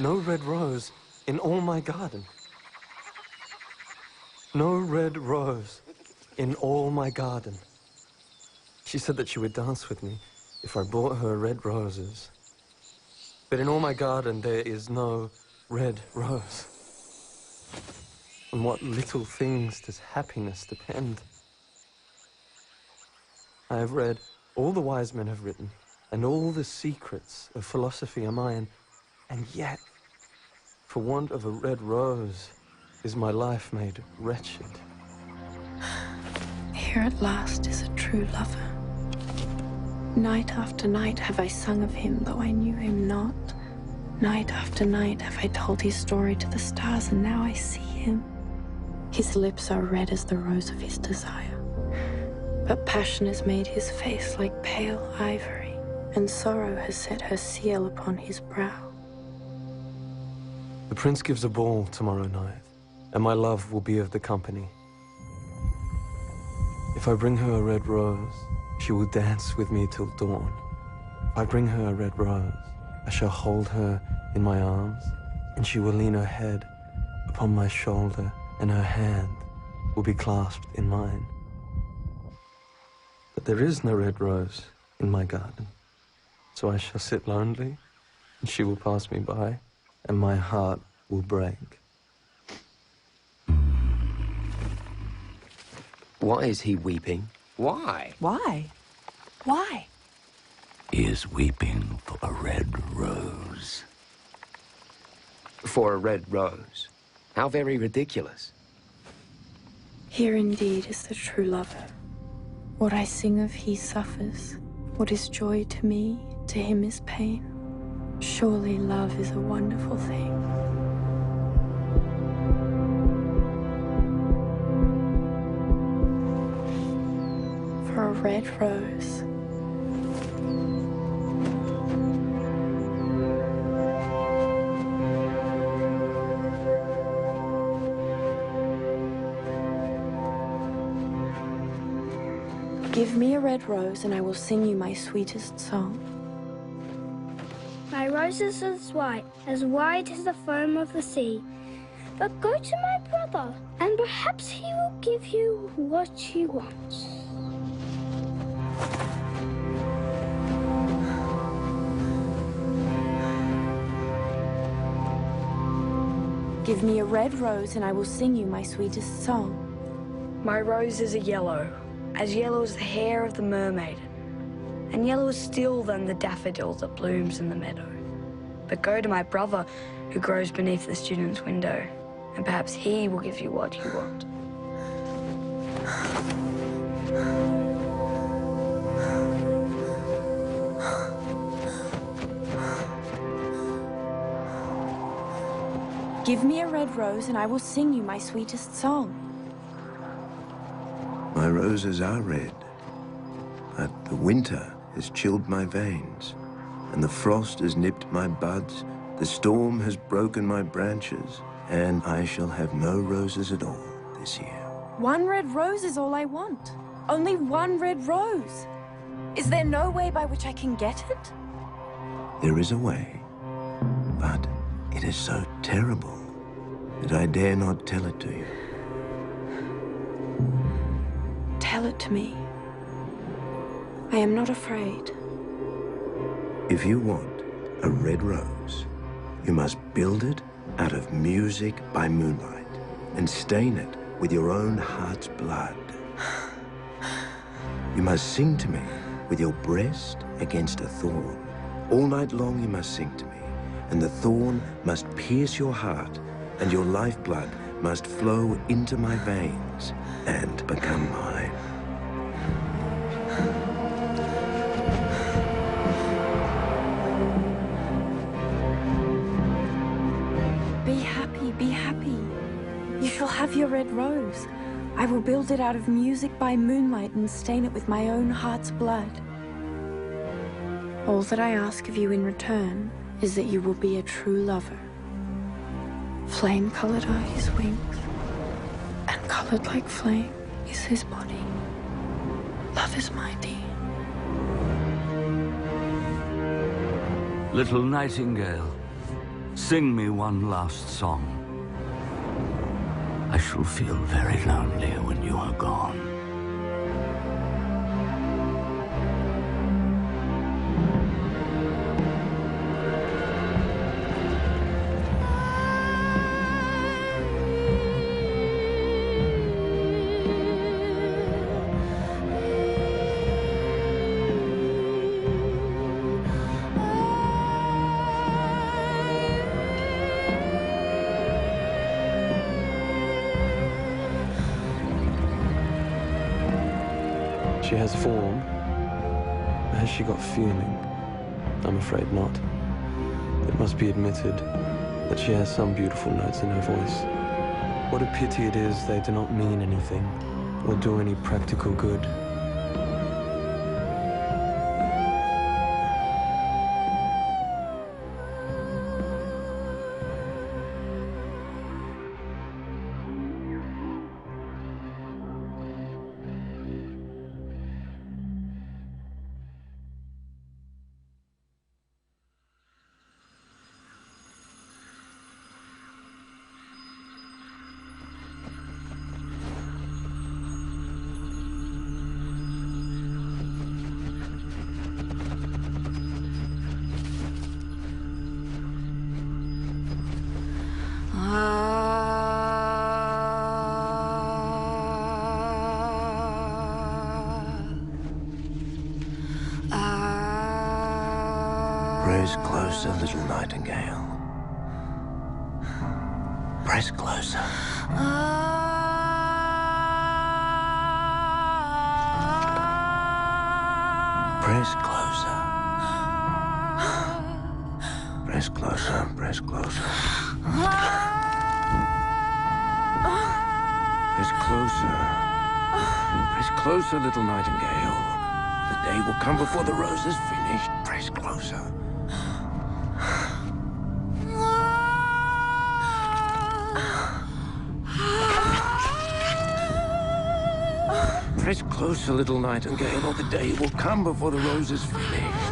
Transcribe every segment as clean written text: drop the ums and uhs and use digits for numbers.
no red rose in all my garden. No red rose in all my garden. She said that she would dance with me if I brought her red roses. But in all my garden there is no red rose. On what little things does happiness depend? I have read all the wise men have written, and all the secrets of philosophy are mine, and yet, for want of a red rose, is my life made wretched. Here at last is a true lover. Night after night have I sung of him, though I knew him not. Night after night have I told his story to the stars, and now I see him. His lips are red as the rose of his desire, but passion has made his face like pale ivory, and sorrow has set her seal upon his brow. The prince gives a ball tomorrow night, and my love will be of the company. If I bring her a red rose, she will dance with me till dawn. If I bring her a red rose, I shall hold her in my arms, and she will lean her head upon my shoulder, and her hand will be clasped in mine. But there is no red rose in my garden, so I shall sit lonely, and she will pass me by, and my heart will break. Why is he weeping? Why? Why? Why? He is weeping for a red rose. For a red rose? How very ridiculous. Here indeed is the true lover. What I sing of he suffers. What is joy to me, to him is pain. Surely love is a wonderful thing. For a red rose. Give me a red rose and I will sing you my sweetest song. My rose is as white as the foam of the sea. But go to my brother, and perhaps he will give you what you want. Give me a red rose and I will sing you my sweetest song. My rose is a yellow as the hair of the mermaid, and yellower still than the daffodil that blooms in the meadow. But go to my brother, who grows beneath the student's window, and perhaps he will give you what you want. Give me a red rose and I will sing you my sweetest song. My roses are red, but the winter has chilled my veins, and the frost has nipped my buds, the storm has broken my branches, and I shall have no roses at all this year. One red rose is all I want. Only one red rose. Is there no way by which I can get it? There is a way, but it is so terrible that I dare not tell it to you. Tell it to me. I am not afraid. If you want a red rose, you must build it out of music by moonlight and stain it with your own heart's blood. You must sing to me with your breast against a thorn. All night long you must sing to me, and the thorn must pierce your heart, and your lifeblood must flow into my veins and become mine. Be happy, be happy. You shall have your red rose. I will build it out of music by moonlight and stain it with my own heart's blood. All that I ask of you in return is that you will be a true lover. Flame-colored are his wings, and colored like flame is his body. Love is mighty. Little Nightingale, Sing me one last song. I shall feel very lonely when you are gone. She has form. Has she got feeling? I'm afraid not. It must be admitted that she has some beautiful notes in her voice. What a pity it is they do not mean anything or do any practical good. Press closer, little Nightingale. Press closer. Press closer. Press closer, press closer. Press closer. Press closer, little Nightingale. The day will come before the rose is finished. Press closer. Press closer, little Nightingale, or the day will come before the rose is finished.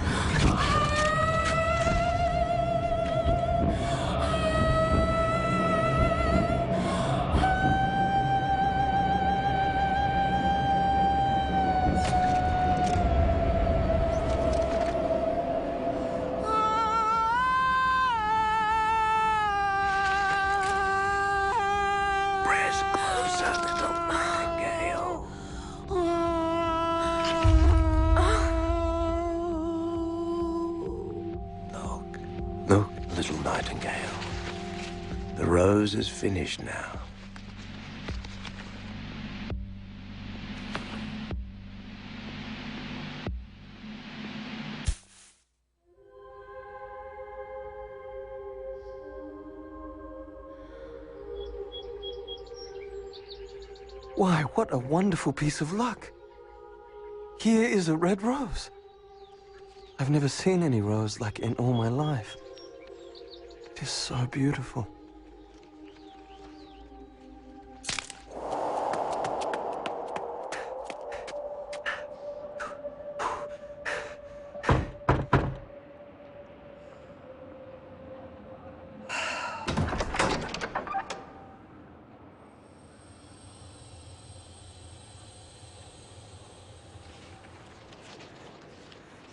Press closer, little Nightingale. Look, little Nightingale. The rose is finished now. Why, what a wonderful piece of luck. Here is a red rose. I've never seen any rose like it in all my life. It is so beautiful.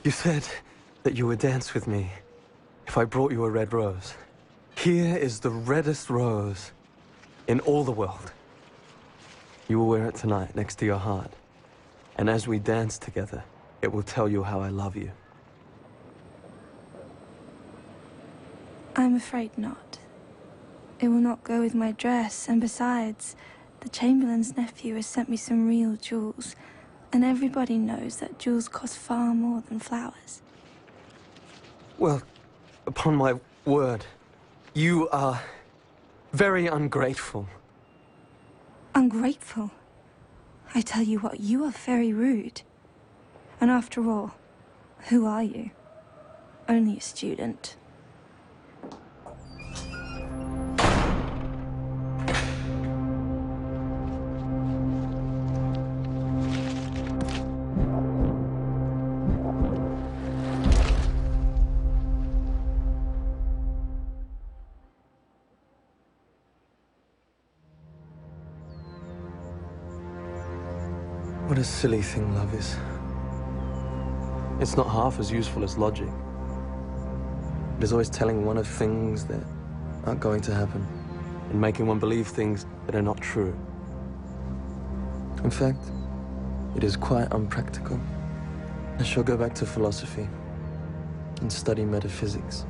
You said that you would dance with me if I brought you a red rose. Here is the reddest rose in all the world. You will wear it tonight next to your heart. And as we dance together, it will tell you how I love you. I'm afraid not. It will not go with my dress, and besides, the Chamberlain's nephew has sent me some real jewels, and everybody knows that jewels cost far more than flowers. Well, upon my word, you are very ungrateful. Ungrateful? I tell you what, you are very rude. And after all, who are you? Only a student. What a silly thing love is. It's not half as useful as logic. It is always telling one of things that aren't going to happen and making one believe things that are not true. In fact, it is quite unpractical. I shall go back to philosophy and study metaphysics.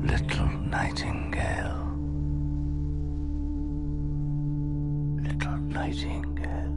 Little Nightingale. Little Nightingale.